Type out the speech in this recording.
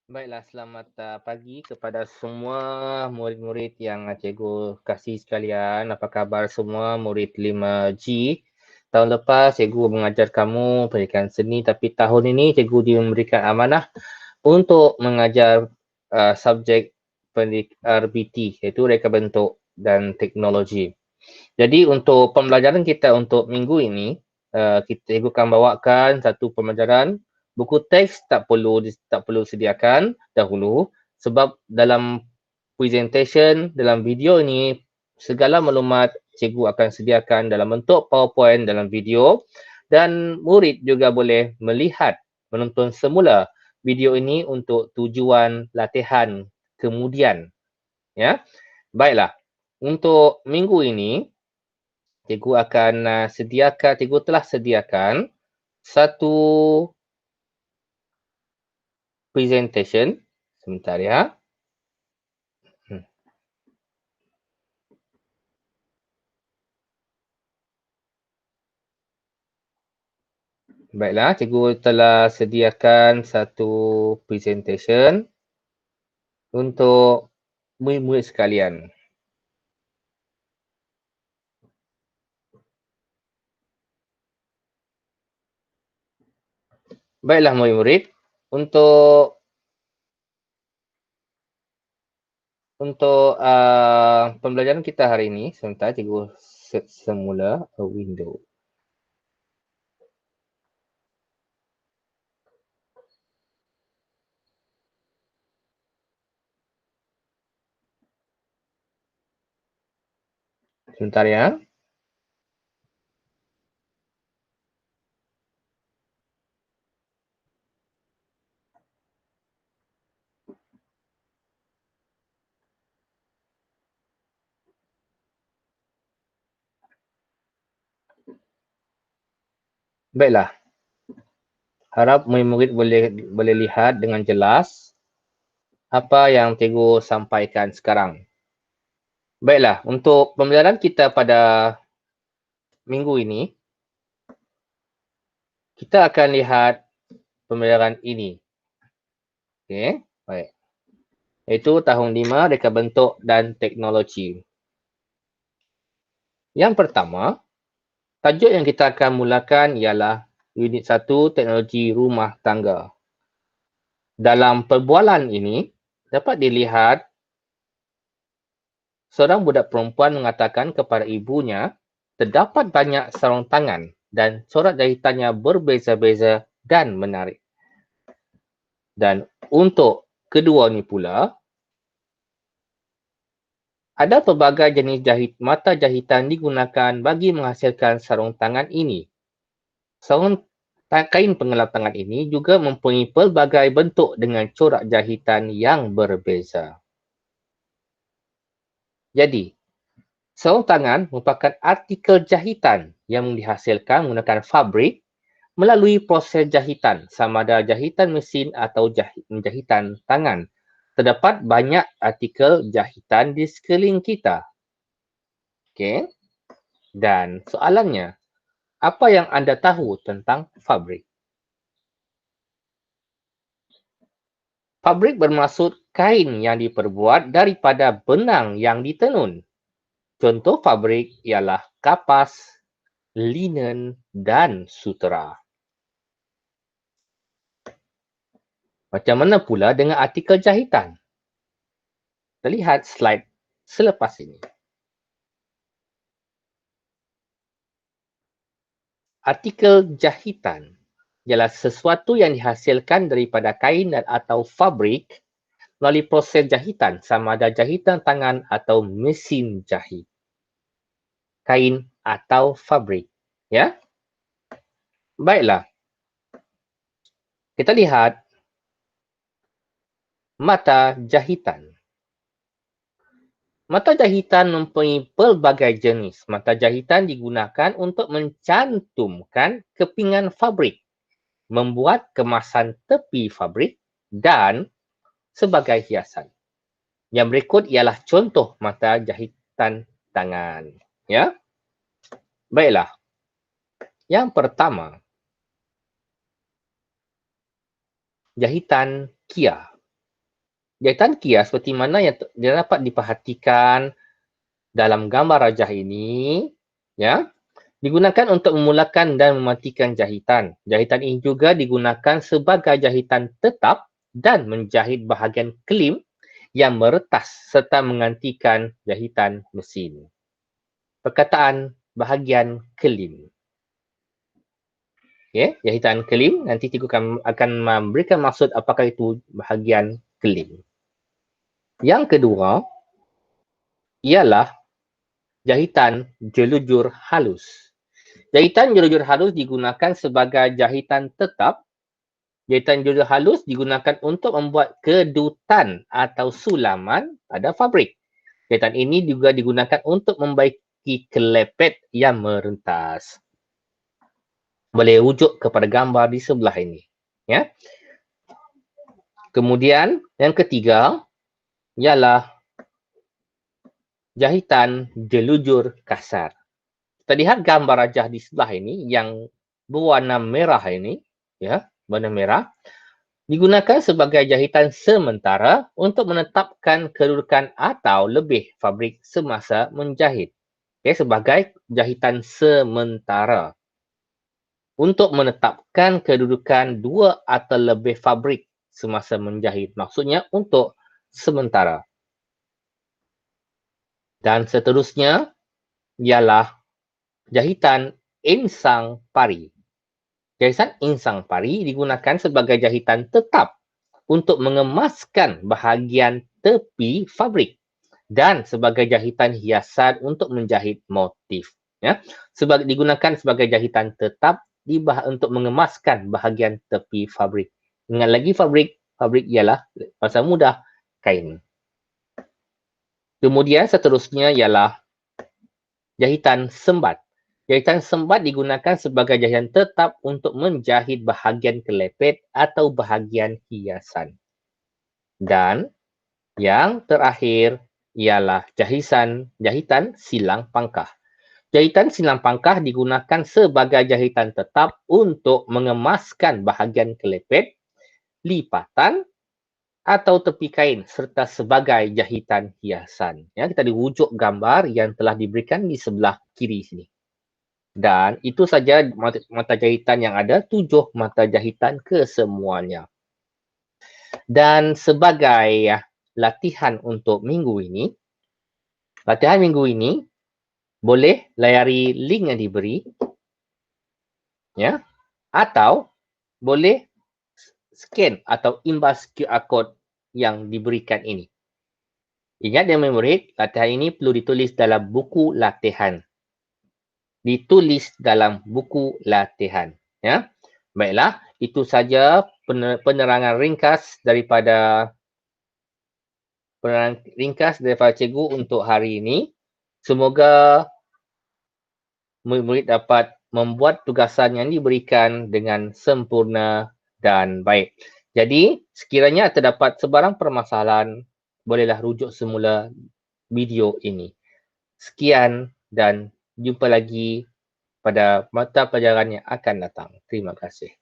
Baiklah, selamat pagi kepada semua murid-murid yang cikgu kasih sekalian. Apa khabar semua murid 5G? Tahun lepas cikgu mengajar kamu pendidikan seni, tapi tahun ini cikgu diberikan amanah untuk mengajar subjek pendidik RBT, iaitu reka bentuk dan teknologi. Jadi untuk pembelajaran kita untuk minggu ini, cikgu akan bawakan satu pembelajaran. Buku teks tak perlu sediakan dahulu sebab dalam presentation, dalam video ini segala maklumat cikgu akan sediakan dalam bentuk PowerPoint dalam video dan murid juga boleh melihat, menonton semula video ini untuk tujuan latihan kemudian. Ya, baiklah. Untuk minggu ini, cikgu telah sediakan satu presentation. Sebentar ya. Baiklah, cikgu telah sediakan satu presentation untuk murid-murid sekalian. Baiklah murid-murid, untuk pembelajaran kita hari ini, sebentar cikgu set semula a window. Sebentar ya. Baiklah. Harap murid-murid boleh lihat dengan jelas apa yang cikgu sampaikan sekarang. Baiklah, untuk pembelajaran kita pada minggu ini, kita akan lihat pembelajaran ini. Okey, baik. Iaitu tahun 5, reka bentuk dan teknologi. Yang pertama, tajuk yang kita akan mulakan ialah unit 1, teknologi rumah tangga. Dalam perbualan ini, dapat dilihat seorang budak perempuan mengatakan kepada ibunya, terdapat banyak sarung tangan dan corak jahitannya berbeza-beza dan menarik. Dan untuk kedua ni pula, ada pelbagai jenis mata jahitan digunakan bagi menghasilkan sarung tangan ini. Sarung kain pengelap tangan ini juga mempunyai pelbagai bentuk dengan corak jahitan yang berbeza. Jadi, sarung tangan merupakan artikel jahitan yang dihasilkan menggunakan fabrik melalui proses jahitan, sama ada jahitan mesin atau jahitan tangan. Terdapat banyak artikel jahitan di sekeliling kita. Okey. Dan soalannya, apa yang anda tahu tentang fabrik? Fabrik bermaksud kain yang diperbuat daripada benang yang ditenun. Contoh fabrik ialah kapas, linen dan sutera. Macam mana pula dengan artikel jahitan? Kita lihat slide selepas ini. Artikel jahitan ialah sesuatu yang dihasilkan daripada kain dan atau fabrik melalui proses jahitan, sama ada jahitan tangan atau mesin jahit. Kain atau fabrik. Ya? Baiklah. Kita lihat mata jahitan. Mata jahitan mempunyai pelbagai jenis. Mata jahitan digunakan untuk mencantumkan kepingan fabrik, membuat kemasan tepi fabrik dan sebagai hiasan. Yang berikut ialah contoh mata jahitan tangan. Ya? Baiklah. Yang pertama, jahitan Kia. Jahitan kias seperti mana yang dapat diperhatikan dalam gambar rajah ini, ya, digunakan untuk memulakan dan mematikan jahitan. Jahitan ini juga digunakan sebagai jahitan tetap dan menjahit bahagian klim yang meretas serta menggantikan jahitan mesin. Perkataan bahagian klim. Okay, jahitan klim, nanti cikgu akan memberikan maksud apakah itu bahagian klim. Yang kedua, ialah jahitan jelujur halus. Jahitan jelujur halus digunakan sebagai jahitan tetap. Jahitan jelujur halus digunakan untuk membuat kedutan atau sulaman pada fabrik. Jahitan ini juga digunakan untuk membaiki kelepet yang merentas. Boleh rujuk kepada gambar di sebelah ini. Ya. Kemudian yang ketiga ialah jahitan jelujur kasar. Kita lihat gambar rajah di sebelah ini yang berwarna merah ini, ya, warna merah, digunakan sebagai jahitan sementara untuk menetapkan kedudukan atau lebih fabrik semasa menjahit. Okay, sebagai jahitan sementara. Untuk menetapkan kedudukan dua atau lebih fabrik semasa menjahit. Maksudnya untuk sementara. Dan seterusnya ialah jahitan insang pari. Jahitan insang pari digunakan sebagai jahitan tetap untuk mengemaskan bahagian tepi fabrik dan sebagai jahitan hiasan untuk menjahit motif. Ya, digunakan sebagai jahitan tetap untuk mengemaskan bahagian tepi fabrik. Ingat lagi fabrik ialah bahasa mudah kain. Kemudian seterusnya ialah jahitan sembat. Jahitan sembat digunakan sebagai jahitan tetap untuk menjahit bahagian kelepet atau bahagian hiasan. Dan yang terakhir ialah jahitan silang pangkah. Jahitan silang pangkah digunakan sebagai jahitan tetap untuk mengemaskan bahagian kelepet, lipatan atau tepi kain serta sebagai jahitan hiasan. Ya, kita dirujuk gambar yang telah diberikan di sebelah kiri sini. Dan itu saja mata jahitan yang ada, 7 mata jahitan kesemuanya. Dan sebagai latihan untuk minggu ini, boleh layari link yang diberi, ya, atau boleh scan atau imbas QR code yang diberikan ini. Ingat yang murid, latihan ini perlu ditulis dalam buku latihan. Ditulis dalam buku latihan. Ya, baiklah, itu saja penerangan ringkas daripada cikgu untuk hari ini. Semoga murid-murid dapat membuat tugasan yang diberikan dengan sempurna dan baik. Jadi, sekiranya terdapat sebarang permasalahan, bolehlah rujuk semula video ini. Sekian dan jumpa lagi pada mata pelajaran yang akan datang. Terima kasih.